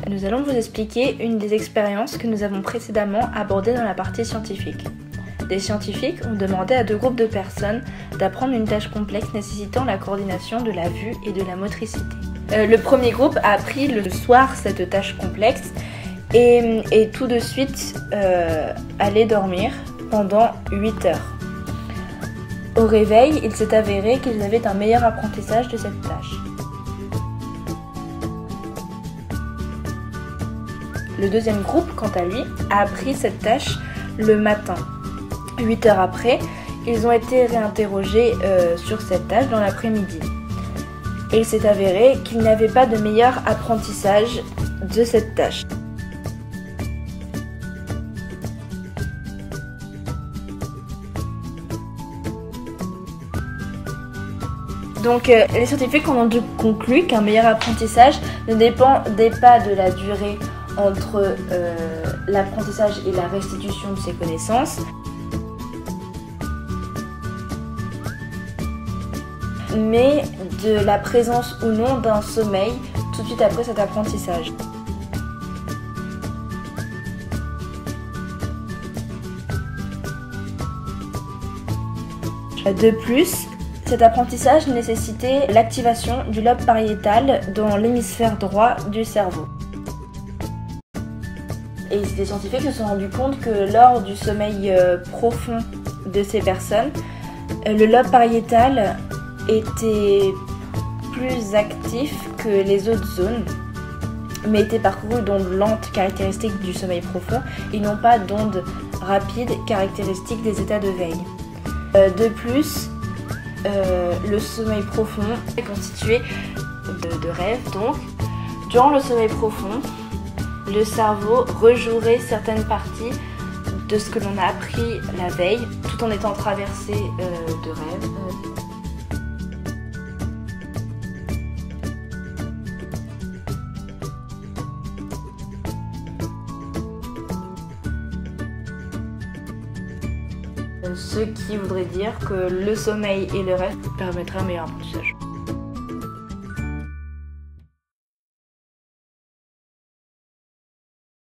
Nous allons vous expliquer une des expériences que nous avons précédemment abordées dans la partie scientifique. Des scientifiques ont demandé à 2 groupes de personnes d'apprendre une tâche complexe nécessitant la coordination de la vue et de la motricité. Le premier groupe a appris le soir cette tâche complexe et tout de suite allé dormir pendant 8 heures. Au réveil, il s'est avéré qu'ils avaient un meilleur apprentissage de cette tâche. Le deuxième groupe, quant à lui, a appris cette tâche le matin. 8 heures après, ils ont été réinterrogés sur cette tâche dans l'après-midi. Et il s'est avéré qu'ils n'avaient pas de meilleur apprentissage de cette tâche. Donc les scientifiques ont donc conclu qu'un meilleur apprentissage ne dépendait pas de la durée entre l'apprentissage et la restitution de ses connaissances, mais de la présence ou non d'un sommeil tout de suite après cet apprentissage. De plus, cet apprentissage nécessitait l'activation du lobe pariétal dans l'hémisphère droit du cerveau. Et des scientifiques se sont rendus compte que lors du sommeil profond de ces personnes, le lobe pariétal était plus actif que les autres zones, mais était parcouru d'ondes lentes caractéristiques du sommeil profond et non pas d'ondes rapides caractéristiques des états de veille. De plus, le sommeil profond est constitué de rêves, donc durant le sommeil profond, le cerveau rejouerait certaines parties de ce que l'on a appris la veille, tout en étant traversé de rêves. Ce qui voudrait dire que le sommeil et le rêve permettraient un meilleur apprentissage.